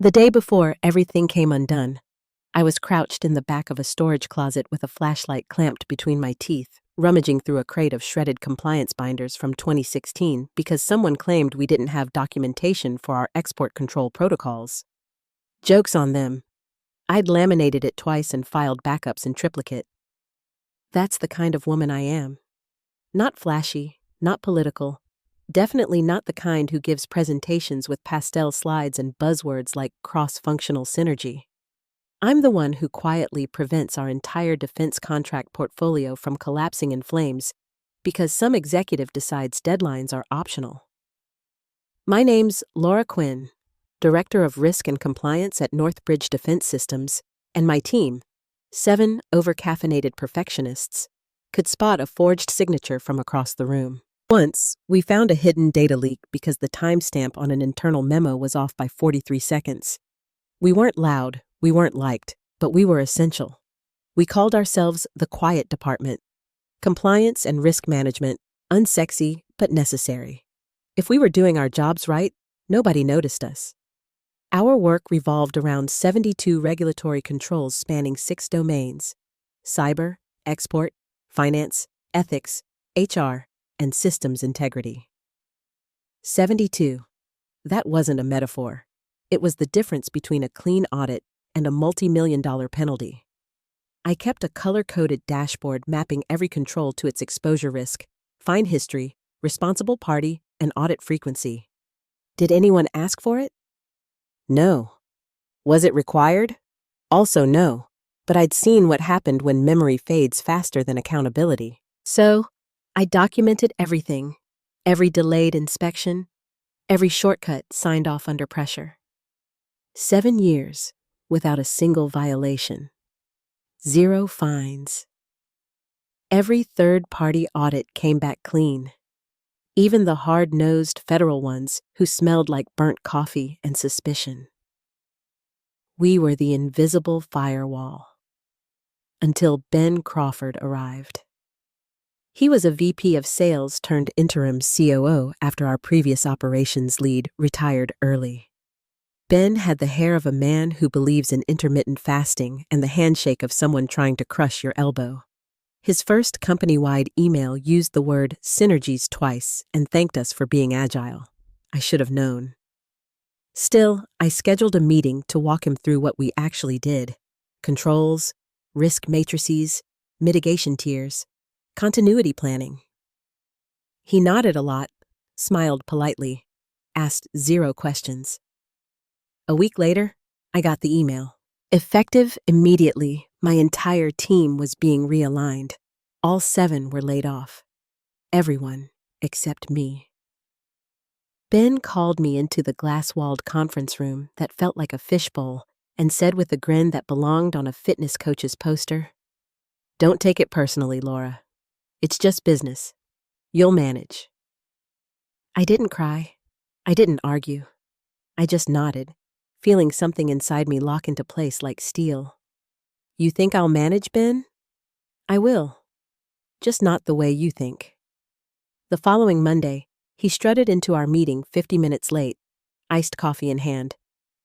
The day before everything came undone, I was crouched in the back of a storage closet with a flashlight clamped between my teeth, rummaging through a crate of shredded compliance binders from 2016 because someone claimed we didn't have documentation for our export control protocols. Joke's on them. I'd laminated it twice and filed backups in triplicate. That's the kind of woman I am. Not flashy, not political, definitely not the kind who gives presentations with pastel slides and buzzwords like cross-functional synergy. I'm the one who quietly prevents our entire defense contract portfolio from collapsing in flames because some executive decides deadlines are optional. My name's Laura Quinn, Director of Risk and Compliance at Northbridge Defense Systems, and my team, 7 over-caffeinated perfectionists, could spot a forged signature from across the room. Once, we found a hidden data leak because the timestamp on an internal memo was off by 43 seconds. We weren't loud, we weren't liked, but we were essential. We called ourselves the Quiet Department. Compliance and risk management, unsexy but necessary. If we were doing our jobs right, nobody noticed us. Our work revolved around 72 regulatory controls spanning 6 domains: cyber, export, finance, ethics, HR, and systems integrity. 72. That wasn't a metaphor. It was the difference between a clean audit and a multi-million-dollar penalty. I kept a color-coded dashboard mapping every control to its exposure risk, fine history, responsible party, and audit frequency. Did anyone ask for it? No. Was it required? Also no. But I'd seen what happened when memory fades faster than accountability. So, I documented everything, every delayed inspection, every shortcut signed off under pressure. 7 years without a single violation. 0 fines. Every third-party audit came back clean. Even the hard-nosed federal ones who smelled like burnt coffee and suspicion. We were the invisible firewall. Until Ben Crawford arrived. He was a VP of sales turned interim COO after our previous operations lead retired early. Ben had the hair of a man who believes in intermittent fasting and the handshake of someone trying to crush your elbow. His first company-wide email used the word synergies twice and thanked us for being agile. I should have known. Still, I scheduled a meeting to walk him through what we actually did: controls, risk matrices, mitigation tiers, continuity planning. He nodded a lot, smiled politely, asked 0 questions. A week later, I got the email. Effective immediately, my entire team was being realigned. All 7 were laid off. Everyone except me. Ben called me into the glass-walled conference room that felt like a fishbowl and said with a grin that belonged on a fitness coach's poster, "Don't take it personally, Laura. It's just business. You'll manage." I didn't cry. I didn't argue. I just nodded, feeling something inside me lock into place like steel. You think I'll manage, Ben? I will. Just not the way you think. The following Monday, he strutted into our meeting 50 minutes late, iced coffee in hand,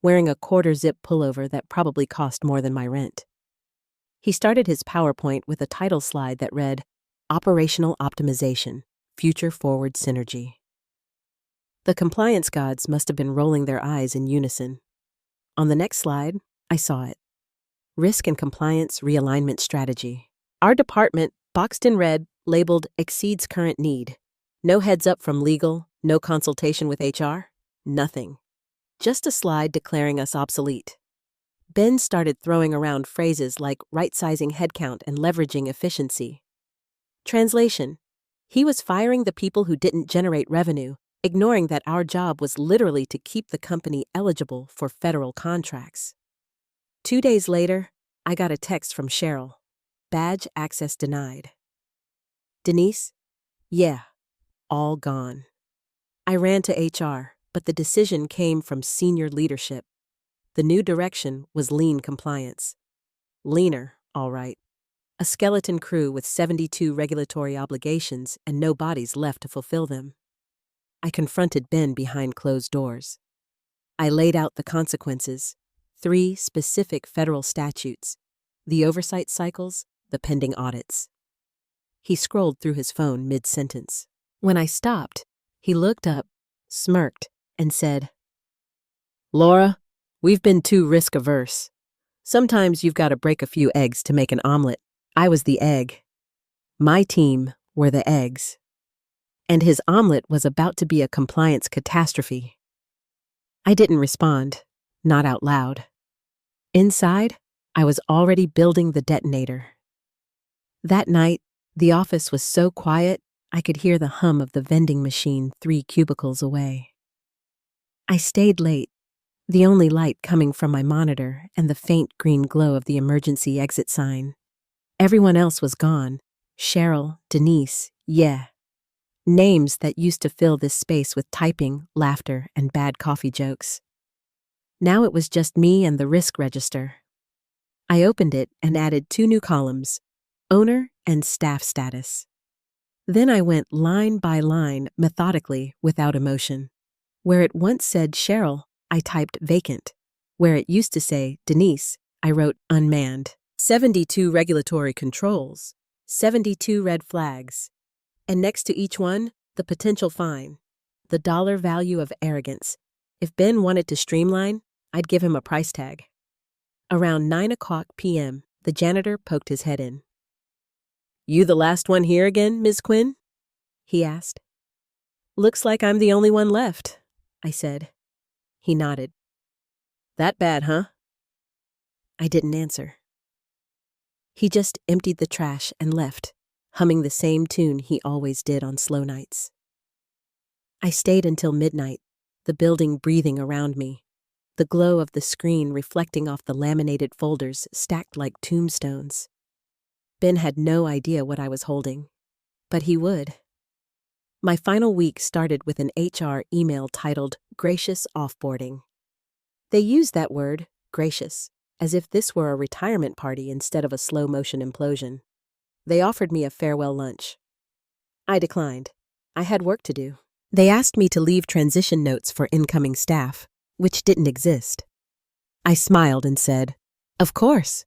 wearing a quarter-zip pullover that probably cost more than my rent. He started his PowerPoint with a title slide that read, Operational Optimization, Future Forward Synergy. The compliance gods must have been rolling their eyes in unison. On the next slide, I saw it. Risk and Compliance Realignment Strategy. Our department, boxed in red, labeled Exceeds Current Need. No heads up from legal, no consultation with HR, nothing. Just a slide declaring us obsolete. Ben started throwing around phrases like right-sizing headcount and leveraging efficiency. Translation: he was firing the people who didn't generate revenue, ignoring that our job was literally to keep the company eligible for federal contracts. 2 days later, I got a text from Cheryl. Badge access denied. Denise? Yeah, all gone. I ran to HR, but the decision came from senior leadership. The new direction was lean compliance. Leaner, all right. A skeleton crew with 72 regulatory obligations and no bodies left to fulfill them. I confronted Ben behind closed doors. I laid out the consequences, 3 specific federal statutes, the oversight cycles, the pending audits. He scrolled through his phone mid-sentence. When I stopped, he looked up, smirked, and said, "Laura, we've been too risk-averse. Sometimes you've got to break a few eggs to make an omelet. I was the egg. My team were the eggs." And his omelet was about to be a compliance catastrophe. I didn't respond, not out loud. Inside, I was already building the detonator. That night, the office was so quiet, I could hear the hum of the vending machine 3 cubicles away. I stayed late, the only light coming from my monitor and the faint green glow of the emergency exit sign. Everyone else was gone. Cheryl, Denise, yeah. Names that used to fill this space with typing, laughter, and bad coffee jokes. Now it was just me and the risk register. I opened it and added 2 new columns, owner and staff status. Then I went line by line, methodically, without emotion. Where it once said Cheryl, I typed vacant. Where it used to say Denise, I wrote unmanned. 72 regulatory controls, 72 red flags. And next to each one, the potential fine, the dollar value of arrogance. If Ben wanted to streamline, I'd give him a price tag. Around 9:00 p.m., the janitor poked his head in. "You the last one here again, Ms. Quinn?" he asked. "Looks like I'm the only one left," I said. He nodded. "That bad, huh?" I didn't answer. He just emptied the trash and left, humming the same tune he always did on slow nights. I stayed until midnight, the building breathing around me, the glow of the screen reflecting off the laminated folders stacked like tombstones. Ben had no idea what I was holding, but he would. My final week started with an HR email titled Gracious Offboarding. They used that word, gracious, as if this were a retirement party instead of a slow-motion implosion. They offered me a farewell lunch. I declined. I had work to do. They asked me to leave transition notes for incoming staff, which didn't exist. I smiled and said, "Of course."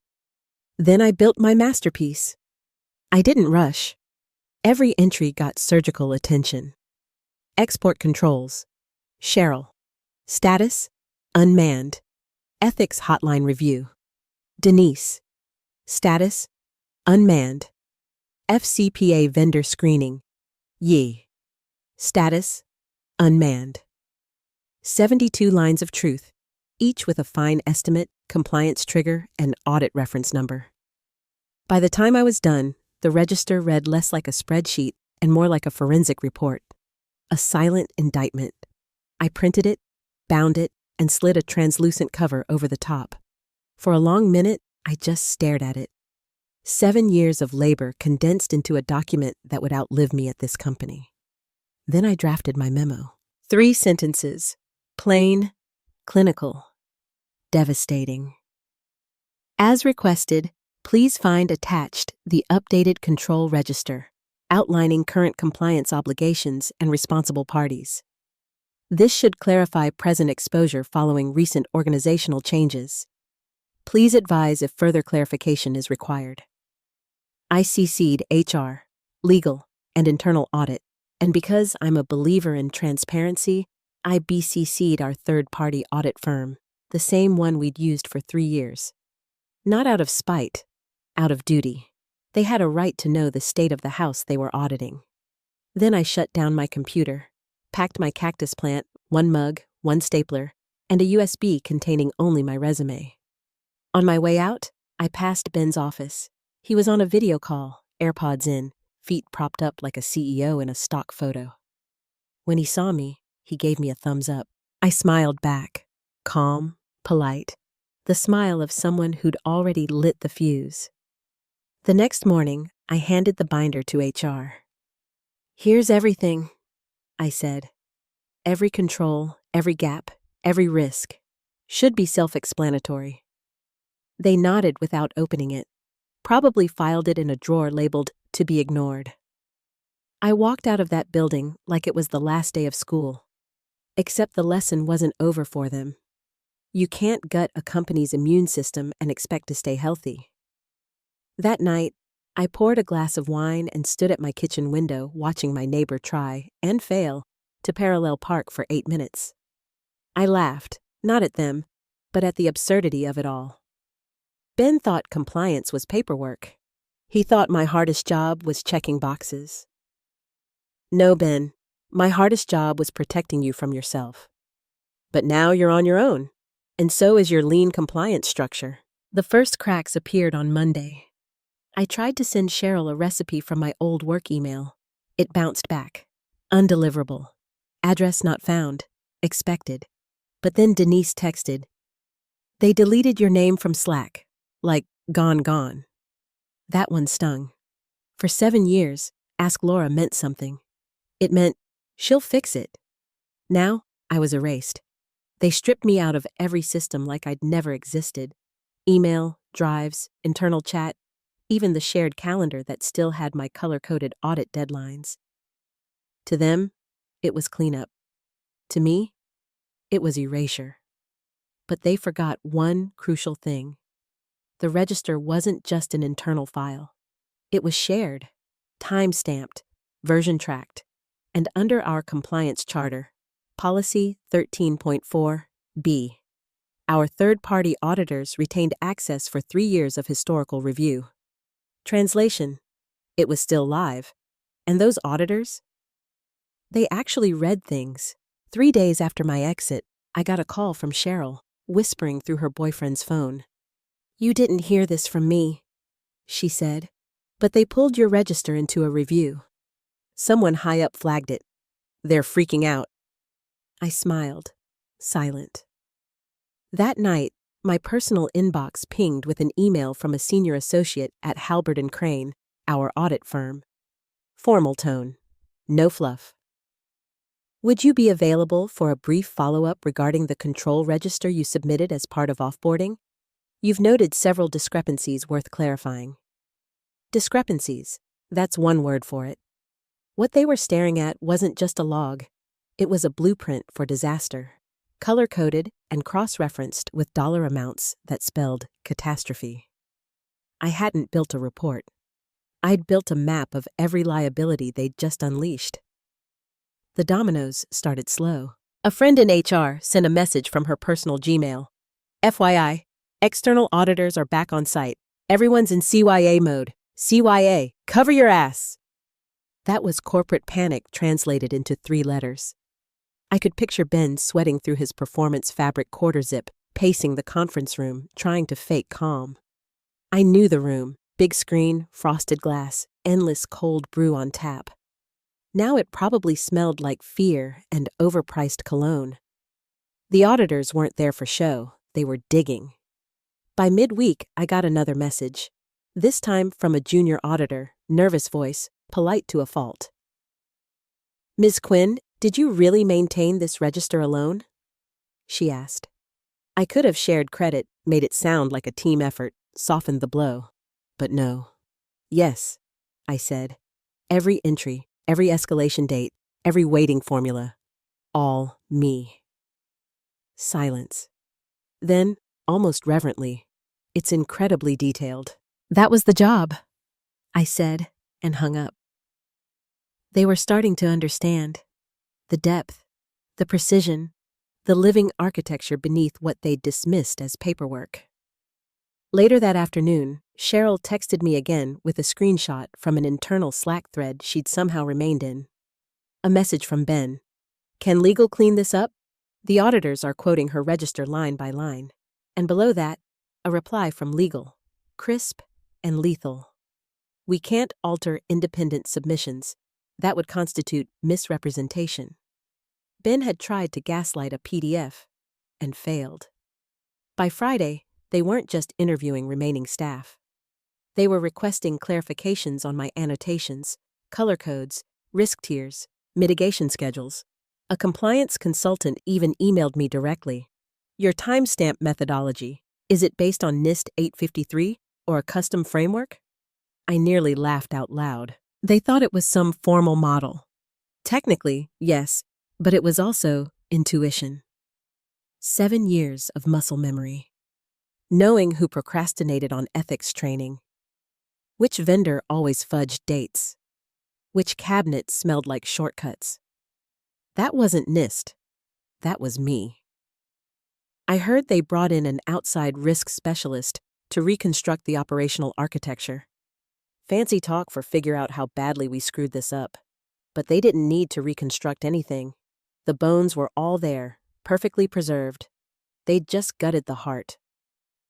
Then I built my masterpiece. I didn't rush. Every entry got surgical attention. Export controls. Cheryl. Status. Unmanned. Ethics hotline review. Denise. Status. Unmanned. FCPA vendor screening. Ye. Status. Unmanned. 72 lines of truth, each with a fine estimate, compliance trigger, and audit reference number. By the time I was done, the register read less like a spreadsheet and more like a forensic report. A silent indictment. I printed it, bound it, and slid a translucent cover over the top. For a long minute, I just stared at it. 7 years of labor condensed into a document that would outlive me at this company. Then I drafted my memo. 3 sentences. Plain, clinical, devastating. As requested, please find attached the updated control register, outlining current compliance obligations and responsible parties. This should clarify present exposure following recent organizational changes. Please advise if further clarification is required. I CC'd HR, legal, and internal audit, and because I'm a believer in transparency, I BCC'd our third-party audit firm, the same one we'd used for 3 years. Not out of spite, out of duty. They had a right to know the state of the house they were auditing. Then I shut down my computer, packed my cactus plant, 1 mug, 1 stapler, and a USB containing only my resume. On my way out, I passed Ben's office. He was on a video call, AirPods in, feet propped up like a CEO in a stock photo. When he saw me, he gave me a thumbs up. I smiled back, calm, polite, the smile of someone who'd already lit the fuse. The next morning, I handed the binder to HR. "Here's everything," I said. "Every control, every gap, every risk. Should be self-explanatory." They nodded without opening it, probably filed it in a drawer labeled "to be ignored." I walked out of that building like it was the last day of school. Except the lesson wasn't over for them. You can't gut a company's immune system and expect to stay healthy. That night, I poured a glass of wine and stood at my kitchen window watching my neighbor try, and fail, to parallel park for 8 minutes. I laughed, not at them, but at the absurdity of it all. Ben thought compliance was paperwork. He thought my hardest job was checking boxes. No, Ben, my hardest job was protecting you from yourself. But now you're on your own, and so is your lean compliance structure. The first cracks appeared on Monday. I tried to send Cheryl a recipe from my old work email. It bounced back. Undeliverable. Address not found. Expected. But then Denise texted, "They deleted your name from Slack. Like, gone. That one stung. For 7 years, Ask Laura meant something. It meant, she'll fix it. Now, I was erased. They stripped me out of every system like I'd never existed. Email, drives, internal chat, even the shared calendar that still had my color-coded audit deadlines. To them, it was cleanup. To me, it was erasure. But they forgot one crucial thing. The register wasn't just an internal file. It was shared, time-stamped, version-tracked, and under our compliance charter, Policy 13.4b, our third-party auditors retained access for 3 years of historical review. Translation: it was still live. And those auditors? They actually read things. 3 days after my exit, I got a call from Cheryl, whispering through her boyfriend's phone. "You didn't hear this from me," she said, "but they pulled your register into a review. Someone high up flagged it. They're freaking out." I smiled, silent. That night, my personal inbox pinged with an email from a senior associate at Halbert & Crane, our audit firm. Formal tone. No fluff. "Would you be available for a brief follow-up regarding the control register you submitted as part of offboarding? You've noted several discrepancies worth clarifying." Discrepancies. That's one word for it. What they were staring at wasn't just a log. It was a blueprint for disaster, color-coded and cross-referenced with dollar amounts that spelled catastrophe. I hadn't built a report. I'd built a map of every liability they'd just unleashed. The dominoes started slow. A friend in HR sent a message from her personal Gmail. "FYI, external auditors are back on site. Everyone's in CYA mode. CYA, cover your ass." That was corporate panic translated into 3 letters. I could picture Ben sweating through his performance fabric quarter zip, pacing the conference room, trying to fake calm. I knew the room. Big screen, frosted glass, endless cold brew on tap. Now it probably smelled like fear and overpriced cologne. The auditors weren't there for show. They were digging. By midweek, I got another message. This time from a junior auditor, nervous voice, polite to a fault. "Ms. Quinn, did you really maintain this register alone?" she asked. I could have shared credit, made it sound like a team effort, softened the blow. But no. "Yes," I said. "Every entry, every escalation date, every weighting formula. All me." Silence. Then, almost reverently, "It's incredibly detailed." "That was the job," I said, and hung up. They were starting to understand. The depth, the precision, the living architecture beneath what they'd dismissed as paperwork. Later that afternoon, Cheryl texted me again with a screenshot from an internal Slack thread she'd somehow remained in. A message from Ben. "Can legal clean this up?" The auditors are quoting her register line by line. And below that, a reply from legal, crisp and lethal. "We can't alter independent submissions. That would constitute misrepresentation." Ben had tried to gaslight a PDF and failed. By Friday, they weren't just interviewing remaining staff. They were requesting clarifications on my annotations, color codes, risk tiers, mitigation schedules. A compliance consultant even emailed me directly. "Your timestamp methodology, is it based on NIST 853 or a custom framework?" I nearly laughed out loud. They thought it was some formal model. Technically, yes, but it was also Intuition. 7 years of muscle memory. Knowing who procrastinated on ethics training. Which vendor always fudged dates. Which cabinet smelled like shortcuts. That wasn't NIST. That was me. I heard they brought in an outside risk specialist to reconstruct the operational architecture. Fancy talk for figure out how badly we screwed this up. But they didn't need to reconstruct anything. The bones were all there, perfectly preserved. They'd just gutted the heart.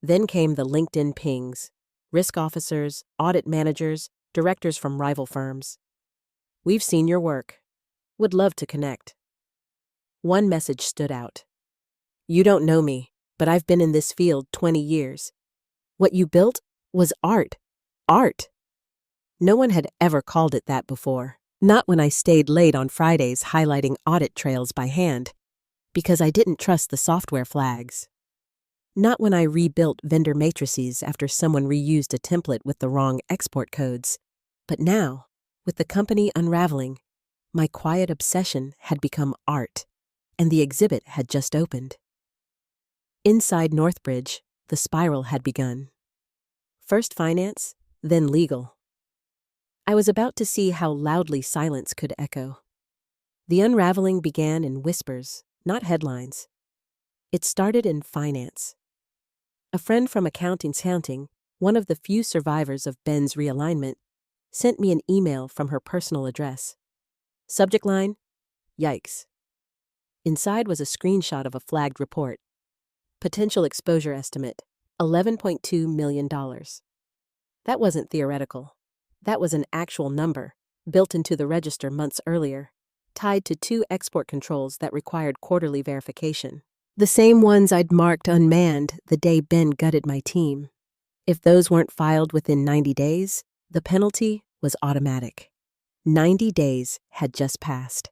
Then came the LinkedIn pings, risk officers, audit managers, directors from rival firms. We've seen your work. Would love to connect. One message stood out. You don't know me, but I've been in this field 20 years. What you built was art. Art. No one had ever called it that before. Not when I stayed late on Fridays highlighting audit trails by hand, because I didn't trust the software flags. Not when I rebuilt vendor matrices after someone reused a template with the wrong export codes. But now, with the company unraveling, my quiet obsession had become art, and the exhibit had just opened. Inside Northbridge, the spiral had begun. First finance, then legal. I was about to see how loudly silence could echo. The unraveling began in whispers, not headlines. It started in finance. A friend from accounting's counting, one of the few survivors of Ben's realignment, sent me an email from her personal address. Subject line, yikes. Inside was a screenshot of a flagged report. Potential exposure estimate, $11.2 million. That wasn't theoretical. That was an actual number, built into the register months earlier, tied to 2 export controls that required quarterly verification. The same ones I'd marked unmanned the day Ben gutted my team. If those weren't filed within 90 days, the penalty was automatic. 90 days had just passed.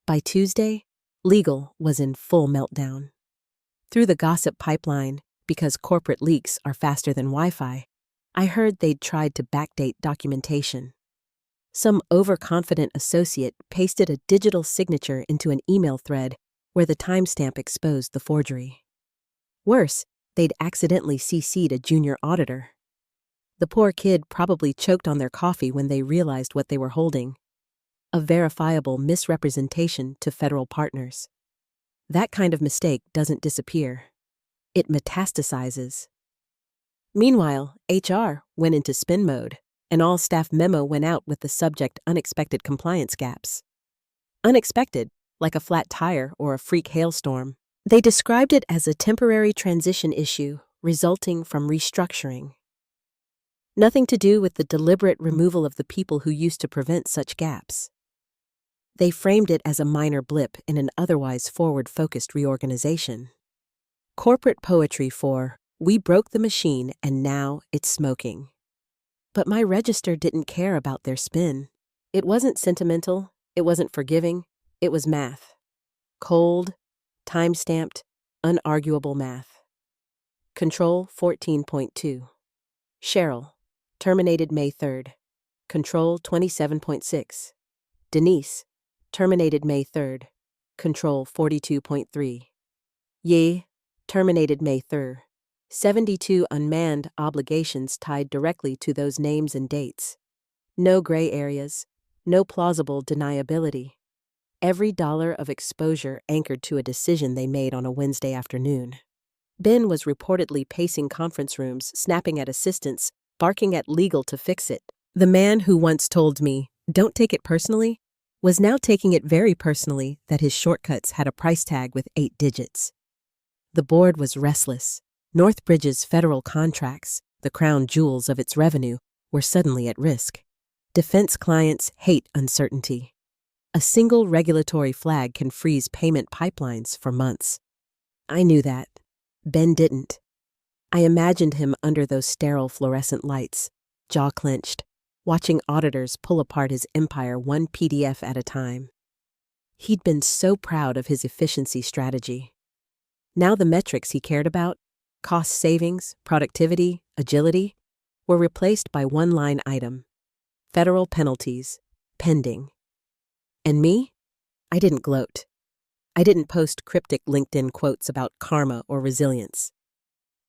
By Tuesday, legal was in full meltdown. Through the gossip pipeline, because corporate leaks are faster than Wi-Fi, I heard they'd tried to backdate documentation. Some overconfident associate pasted a digital signature into an email thread where the timestamp exposed the forgery. Worse, they'd accidentally CC'd a junior auditor. The poor kid probably choked on their coffee when they realized what they were holding. A verifiable misrepresentation to federal partners. That kind of mistake doesn't disappear. It metastasizes. Meanwhile, HR went into spin mode. An all-staff memo went out with the subject unexpected compliance gaps. Unexpected, like a flat tire or a freak hailstorm. They described it as a temporary transition issue resulting from restructuring. Nothing to do with the deliberate removal of the people who used to prevent such gaps. They framed it as a minor blip in an otherwise forward-focused reorganization. Corporate poetry for, we broke the machine and now it's smoking. But my register didn't care about their spin. It wasn't sentimental, it wasn't forgiving, it was math. Cold, time-stamped, unarguable math. Control 14.2. Cheryl, terminated May 3rd. Control 27.6. Denise, terminated May 3rd. Control 42.3. Ye, terminated May 3rd. 72 unmanned obligations tied directly to those names and dates. No gray areas, no plausible deniability. Every dollar of exposure anchored to a decision they made on a Wednesday afternoon. Ben was reportedly pacing conference rooms, snapping at assistants, barking at legal to fix it. The man who once told me, "Don't take it personally," was now taking it very personally that his shortcuts had a price tag with 8 digits. The board was restless. Northbridge's federal contracts, the crown jewels of its revenue, were suddenly at risk. Defense clients hate uncertainty. A single regulatory flag can freeze payment pipelines for months. I knew that. Ben didn't. I imagined him under those sterile fluorescent lights, jaw clenched, watching auditors pull apart his empire one PDF at a time. He'd been so proud of his efficiency strategy. Now the metrics he cared about, cost savings, productivity, agility, were replaced by one line item: federal penalties, pending. And me? I didn't gloat. I didn't post cryptic LinkedIn quotes about karma or resilience.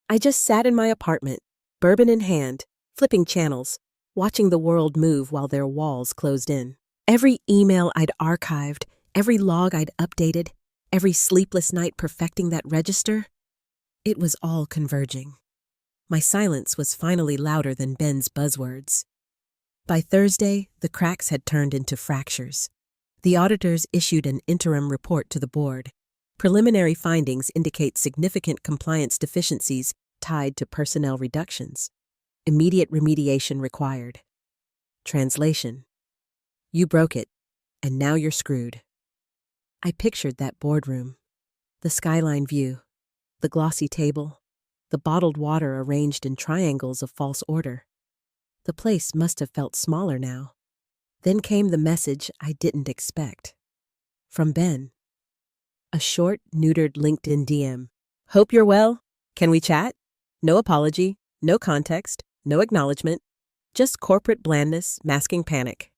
I just sat in my apartment, bourbon in hand, flipping channels, watching the world move while their walls closed in. Every email I'd archived, every log I'd updated, every sleepless night perfecting that register, it was all converging. My silence was finally louder than Ben's buzzwords. By Thursday, the cracks had turned into fractures. The auditors issued an interim report to the board. Preliminary findings indicate significant compliance deficiencies tied to personnel reductions. Immediate remediation required. Translation: you broke it, and now you're screwed. I pictured that boardroom. The skyline view, the glossy table, the bottled water arranged in triangles of false order. The place must have felt smaller now. Then came the message I didn't expect. From Ben. A short, neutered LinkedIn DM. Hope you're well. Can we chat? No apology, no context, no acknowledgement. Just corporate blandness masking panic.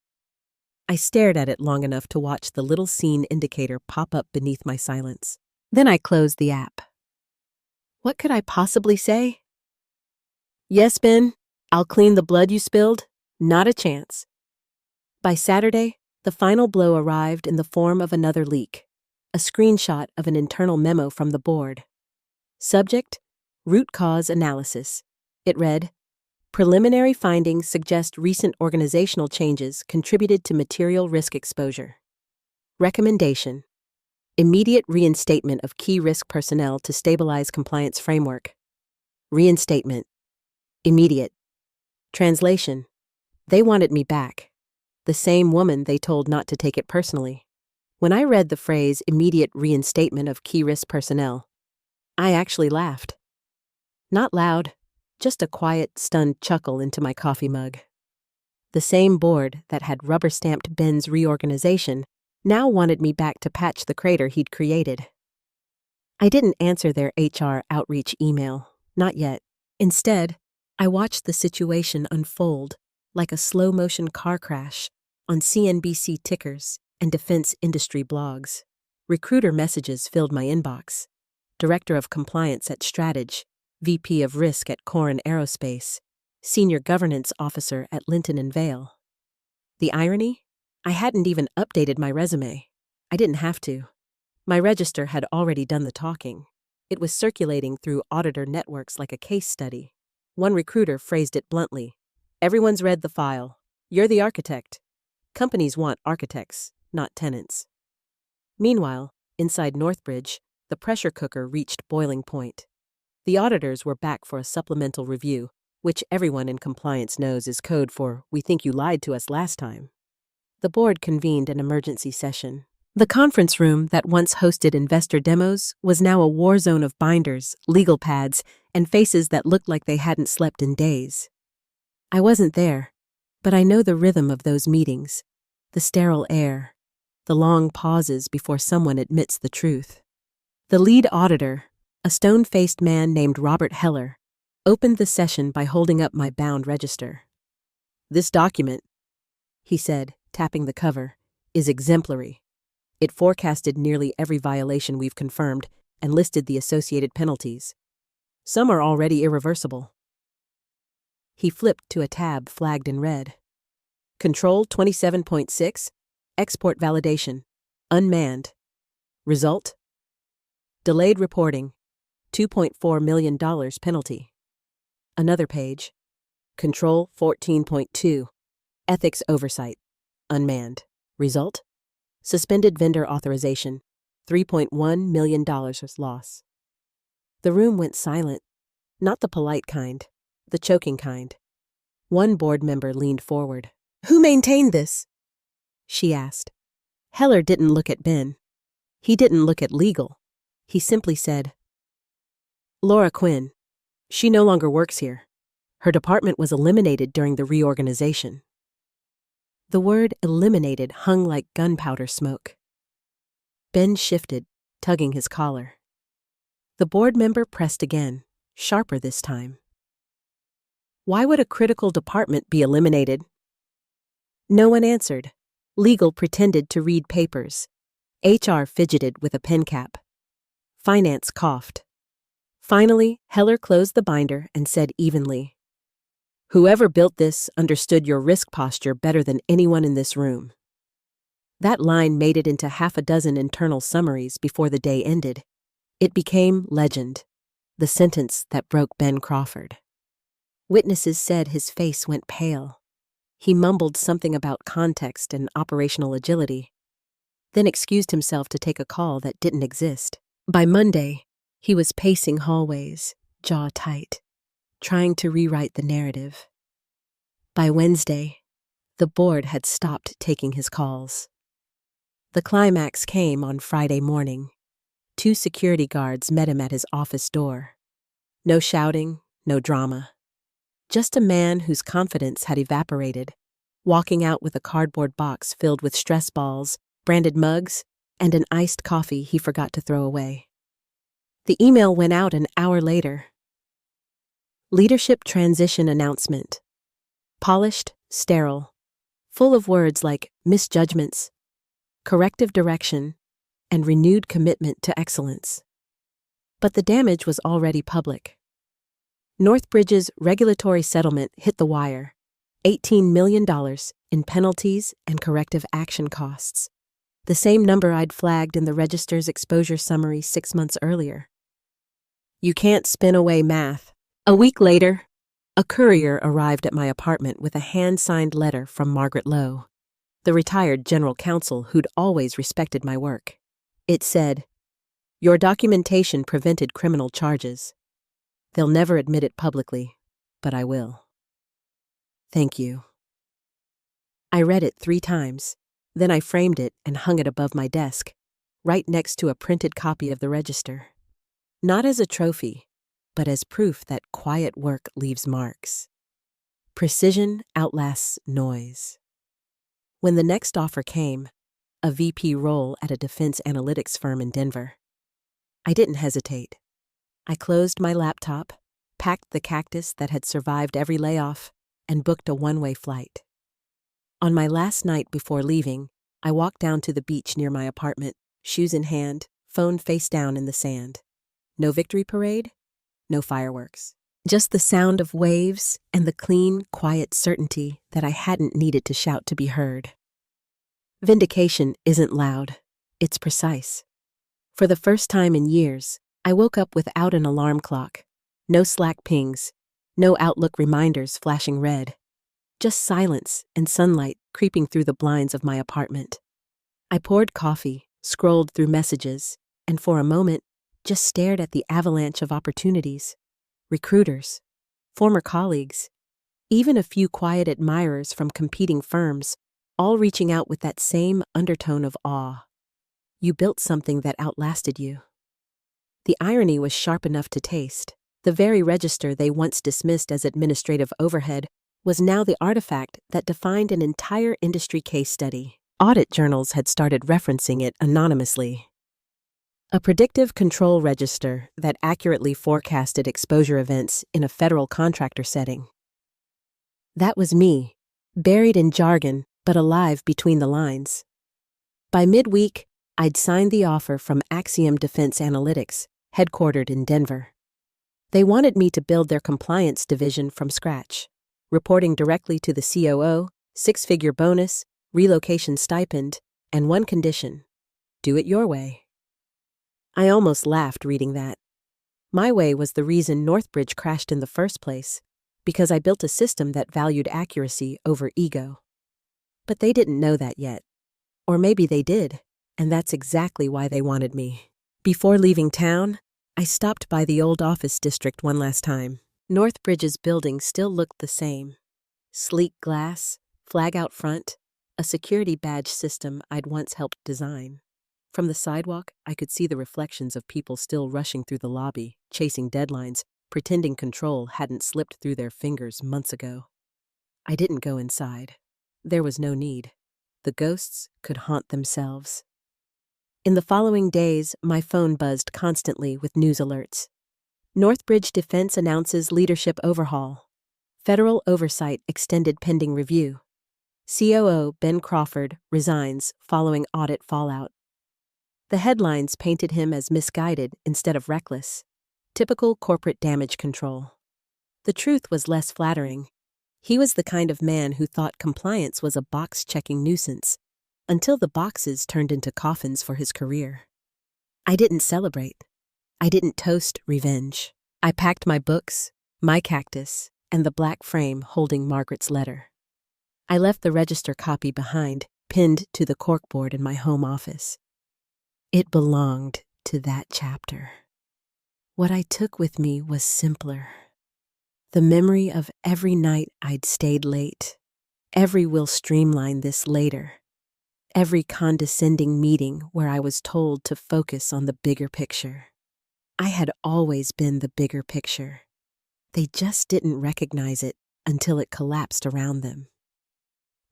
I stared at it long enough to watch the little scene indicator pop up beneath my silence. Then I closed the app. What could I possibly say? Yes, Ben, I'll clean the blood you spilled. Not a chance. By Saturday, the final blow arrived in the form of another leak, a screenshot of an internal memo from the board. Subject: root cause analysis. It read, preliminary findings suggest recent organizational changes contributed to material risk exposure. Recommendation: immediate reinstatement of key risk personnel to stabilize compliance framework. Reinstatement. Immediate. Translation: they wanted me back. The same woman they told not to take it personally. When I read the phrase immediate reinstatement of key risk personnel, I actually laughed. Not loud, just a quiet, stunned chuckle into my coffee mug. The same board that had rubber-stamped Ben's reorganization now wanted me back to patch the crater he'd created. I didn't answer their HR outreach email, not yet. Instead, I watched the situation unfold like a slow-motion car crash on CNBC tickers and defense industry blogs. Recruiter messages filled my inbox. Director of Compliance at Strategy, VP of Risk at Corin Aerospace, Senior Governance Officer at Linton & Vale. The irony? I hadn't even updated my resume. I didn't have to. My register had already done the talking. It was circulating through auditor networks like a case study. One recruiter phrased it bluntly. Everyone's read the file. You're the architect. Companies want architects, not tenants. Meanwhile, inside Northbridge, the pressure cooker reached boiling point. The auditors were back for a supplemental review, which everyone in compliance knows is code for "we think you lied to us last time." The board convened an emergency session. The conference room that once hosted investor demos was now a war zone of binders, legal pads, and faces that looked like they hadn't slept in days. I wasn't there, but I know the rhythm of those meetings, the sterile air, the long pauses before someone admits the truth. The lead auditor, a stone-faced man named Robert Heller, opened the session by holding up my bound register. "This document," he said, tapping the cover, "is exemplary. It forecasted nearly every violation we've confirmed and listed the associated penalties. Some are already irreversible." He flipped to a tab flagged in red. Control 27.6, export validation, unmanned. Result? Delayed reporting, $2.4 million penalty. Another page. Control 14.2, ethics oversight, unmanned. Result? Suspended vendor authorization, $3.1 million loss. The room went silent, not the polite kind, the choking kind. One board member leaned forward. "Who maintained this?" she asked. Heller didn't look at Ben. He didn't look at legal. He simply said, "Laura Quinn. She no longer works here. Her department was eliminated during the reorganization." The word eliminated hung like gunpowder smoke. Ben shifted, tugging his collar. The board member pressed again, sharper this time. "Why would a critical department be eliminated?" No one answered. Legal pretended to read papers. HR fidgeted with a pen cap. Finance coughed. Finally, Heller closed the binder and said evenly, "Whoever built this understood your risk posture better than anyone in this room." That line made it into half a dozen internal summaries before the day ended. It became legend, the sentence that broke Ben Crawford. Witnesses said his face went pale. He mumbled something about context and operational agility, then excused himself to take a call that didn't exist. By Monday, he was pacing hallways, jaw tight, trying to rewrite the narrative. By Wednesday, the board had stopped taking his calls. The climax came on Friday morning. 2 security guards met him at his office door. No shouting, no drama. Just a man whose confidence had evaporated, walking out with a cardboard box filled with stress balls, branded mugs, and an iced coffee he forgot to throw away. The email went out an hour later. Leadership transition announcement. Polished, sterile, full of words like misjudgments, corrective direction, and renewed commitment to excellence. But the damage was already public. Northbridge's regulatory settlement hit the wire, $18 million in penalties and corrective action costs, the same number I'd flagged in the Register's exposure summary 6 months earlier. You can't spin away math. A week later, a courier arrived at my apartment with a hand-signed letter from Margaret Lowe, the retired general counsel who'd always respected my work. It said, "Your documentation prevented criminal charges. They'll never admit it publicly, but I will. Thank you." I read it 3 times, then I framed it and hung it above my desk, right next to a printed copy of the Register. Not as a trophy, but as proof that quiet work leaves marks. Precision outlasts noise. When the next offer came, a VP role at a defense analytics firm in Denver, I didn't hesitate. I closed my laptop, packed the cactus that had survived every layoff, and booked a one-way flight. On my last night before leaving, I walked down to the beach near my apartment, shoes in hand, phone face down in the sand. No victory parade, no fireworks. Just the sound of waves and the clean, quiet certainty that I hadn't needed to shout to be heard. Vindication isn't loud, it's precise. For the first time in years, I woke up without an alarm clock, no Slack pings, no Outlook reminders flashing red, just silence and sunlight creeping through the blinds of my apartment. I poured coffee, scrolled through messages, and for a moment, just stared at the avalanche of opportunities, recruiters, former colleagues, even a few quiet admirers from competing firms, all reaching out with that same undertone of awe. You built something that outlasted you. The irony was sharp enough to taste. The very Register they once dismissed as administrative overhead was now the artifact that defined an entire industry case study. Audit journals had started referencing it anonymously. A predictive control register that accurately forecasted exposure events in a federal contractor setting. That was me, buried in jargon but alive between the lines. By midweek, I'd signed the offer from Axiom Defense Analytics, headquartered in Denver. They wanted me to build their compliance division from scratch, reporting directly to the COO, 6-figure bonus, relocation stipend, and one condition: do it your way. I almost laughed reading that. My way was the reason Northbridge crashed in the first place, because I built a system that valued accuracy over ego. But they didn't know that yet. Or maybe they did, and that's exactly why they wanted me. Before leaving town, I stopped by the old office district one last time. Northbridge's building still looked the same. Sleek glass, flag out front, a security badge system I'd once helped design. From the sidewalk, I could see the reflections of people still rushing through the lobby, chasing deadlines, pretending control hadn't slipped through their fingers months ago. I didn't go inside. There was no need. The ghosts could haunt themselves. In the following days, my phone buzzed constantly with news alerts. Northbridge Defense announces leadership overhaul. Federal oversight extended pending review. COO Ben Crawford resigns following audit fallout. The headlines painted him as misguided instead of reckless. Typical corporate damage control. The truth was less flattering. He was the kind of man who thought compliance was a box-checking nuisance, until the boxes turned into coffins for his career. I didn't celebrate. I didn't toast revenge. I packed my books, my cactus, and the black frame holding Margaret's letter. I left the register copy behind, pinned to the corkboard in my home office. It belonged to that chapter. What I took with me was simpler. The memory of every night I'd stayed late, every "we'll streamline this later," every condescending meeting where I was told to focus on the bigger picture. I had always been the bigger picture. They just didn't recognize it until it collapsed around them.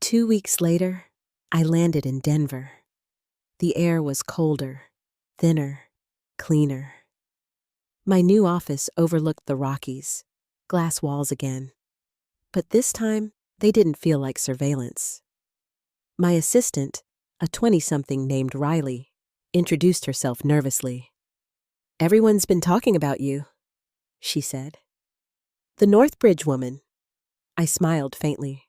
2 weeks later, I landed in Denver. The air was colder, thinner, cleaner. My new office overlooked the Rockies, glass walls again. But this time, they didn't feel like surveillance. My assistant, a 20-something named Riley, introduced herself nervously. "Everyone's been talking about you," she said. "The Northbridge woman." I smiled faintly.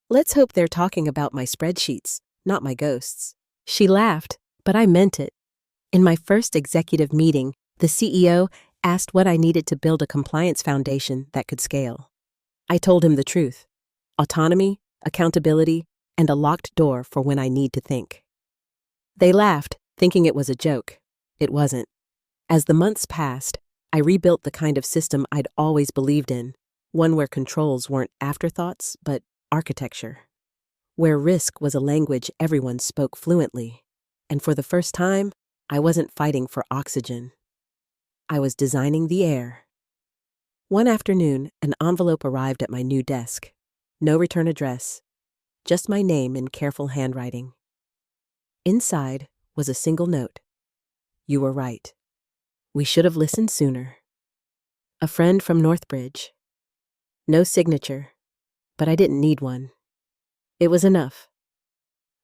"Let's hope they're talking about my spreadsheets, not my ghosts." She laughed, but I meant it. In my first executive meeting, the CEO asked what I needed to build a compliance foundation that could scale. I told him the truth: autonomy, accountability, and a locked door for when I need to think. They laughed, thinking it was a joke. It wasn't. As the months passed, I rebuilt the kind of system I'd always believed in, one where controls weren't afterthoughts, but architecture. Where risk was a language everyone spoke fluently, and for the first time, I wasn't fighting for oxygen. I was designing the air. One afternoon, an envelope arrived at my new desk. No return address, just my name in careful handwriting. Inside was a single note. "You were right. We should have listened sooner. A friend from Northbridge." No signature, but I didn't need one. It was enough.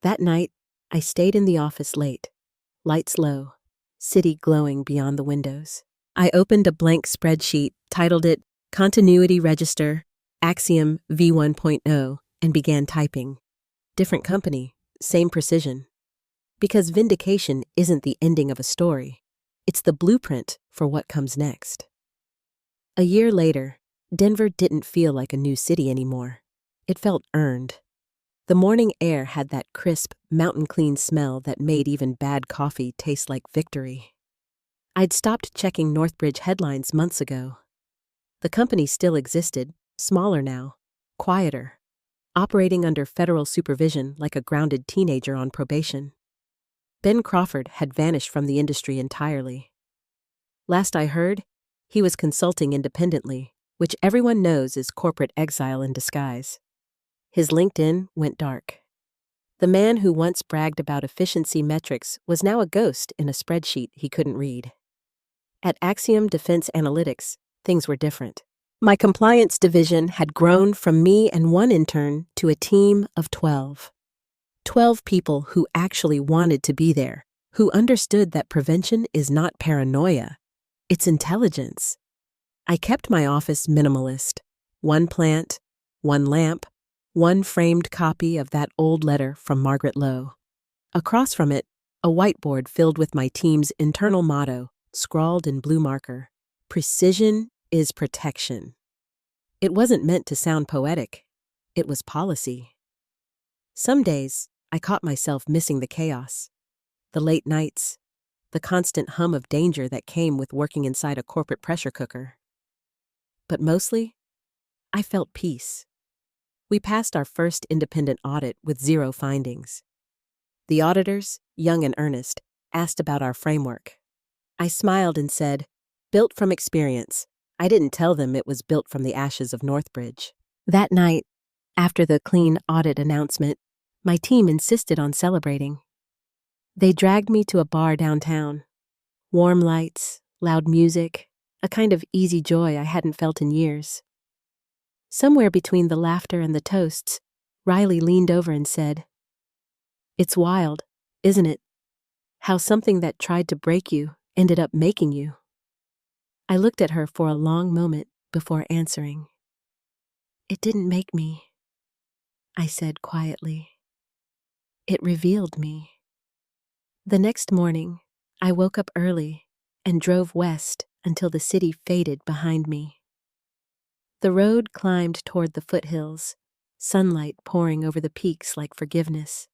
That night, I stayed in the office late, lights low, city glowing beyond the windows. I opened a blank spreadsheet, titled it Continuity Register, Axiom V1.0, and began typing. Different company, same precision. Because vindication isn't the ending of a story. It's the blueprint for what comes next. A year later, Denver didn't feel like a new city anymore. It felt earned. The morning air had that crisp, mountain-clean smell that made even bad coffee taste like victory. I'd stopped checking Northbridge headlines months ago. The company still existed, smaller now, quieter, operating under federal supervision like a grounded teenager on probation. Ben Crawford had vanished from the industry entirely. Last I heard, he was consulting independently, which everyone knows is corporate exile in disguise. His LinkedIn went dark. The man who once bragged about efficiency metrics was now a ghost in a spreadsheet he couldn't read. At Axiom Defense Analytics, things were different. My compliance division had grown from me and one intern to a team of 12. 12 people who actually wanted to be there, who understood that prevention is not paranoia, it's intelligence. I kept my office minimalist. One plant, one lamp, one framed copy of that old letter from Margaret Lowe. Across from it, a whiteboard filled with my team's internal motto, scrawled in blue marker: "Precision is protection." It wasn't meant to sound poetic. It was policy. Some days, I caught myself missing the chaos, the late nights, the constant hum of danger that came with working inside a corporate pressure cooker. But mostly, I felt peace. We passed our first independent audit with 0 findings. The auditors, young and earnest, asked about our framework. I smiled and said, "Built from experience." I didn't tell them it was built from the ashes of Northbridge. That night, after the clean audit announcement, my team insisted on celebrating. They dragged me to a bar downtown. Warm lights, loud music, a kind of easy joy I hadn't felt in years. Somewhere between the laughter and the toasts, Riley leaned over and said, "It's wild, isn't it? How something that tried to break you ended up making you. I looked at her for a long moment before answering. It didn't make me, I said quietly. It revealed me. The next morning, I woke up early and drove west until the city faded behind me. The road climbed toward the foothills, sunlight pouring over the peaks like forgiveness.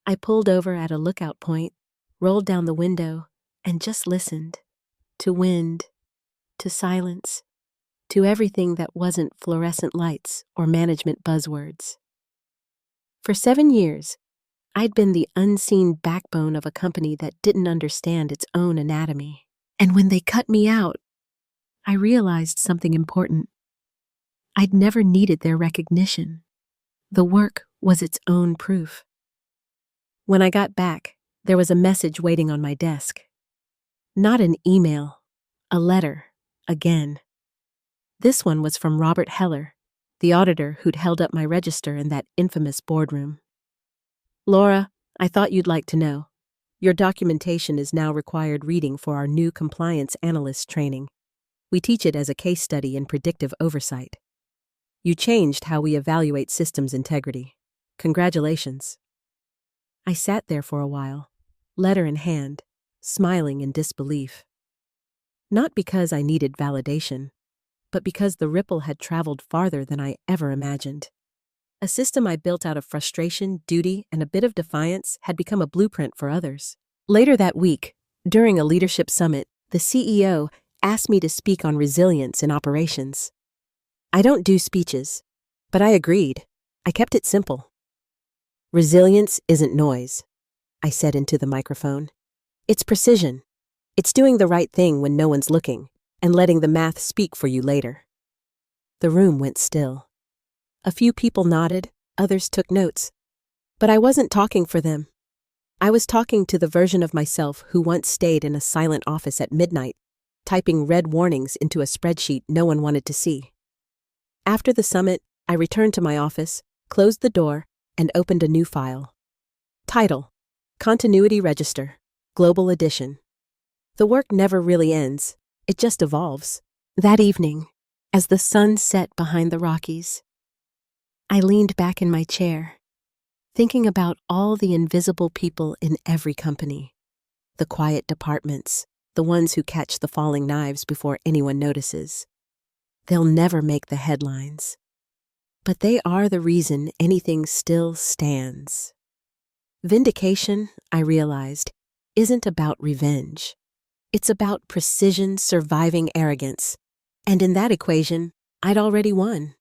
I pulled over at a lookout point, rolled down the window, and just listened. To wind, to silence, to everything that wasn't fluorescent lights or management buzzwords. For 7 years, I'd been the unseen backbone of a company that didn't understand its own anatomy. And when they cut me out, I realized something important. I'd never needed their recognition. The work was its own proof. When I got back, there was a message waiting on my desk. Not an email, a letter, again. This one was from Robert Heller, the auditor who'd held up my register in that infamous boardroom. Laura, I thought you'd like to know. Your documentation is now required reading for our new compliance analyst training. We teach it as a case study in predictive oversight. You changed how we evaluate systems integrity. Congratulations. I sat there for a while, letter in hand, smiling in disbelief. Not because I needed validation, but because the ripple had traveled farther than I ever imagined. A system I built out of frustration, duty, and a bit of defiance had become a blueprint for others. Later that week, during a leadership summit, the CEO asked me to speak on resilience in operations. I don't do speeches, but I agreed. I kept it simple. Resilience isn't noise, I said into the microphone. It's precision. It's doing the right thing when no one's looking, and letting the math speak for you later. The room went still. A few people nodded, others took notes. But I wasn't talking for them. I was talking to the version of myself who once stayed in a silent office at midnight, typing red warnings into a spreadsheet no one wanted to see. After the summit, I returned to my office, closed the door, and opened a new file. Title: Continuity Register, Global Edition. The work never really ends, it just evolves. That evening, as the sun set behind the Rockies, I leaned back in my chair, thinking about all the invisible people in every company. The quiet departments, the ones who catch the falling knives before anyone notices. They'll never make the headlines. But they are the reason anything still stands. Vindication, I realized, isn't about revenge. It's about precision surviving arrogance. And in that equation, I'd already won.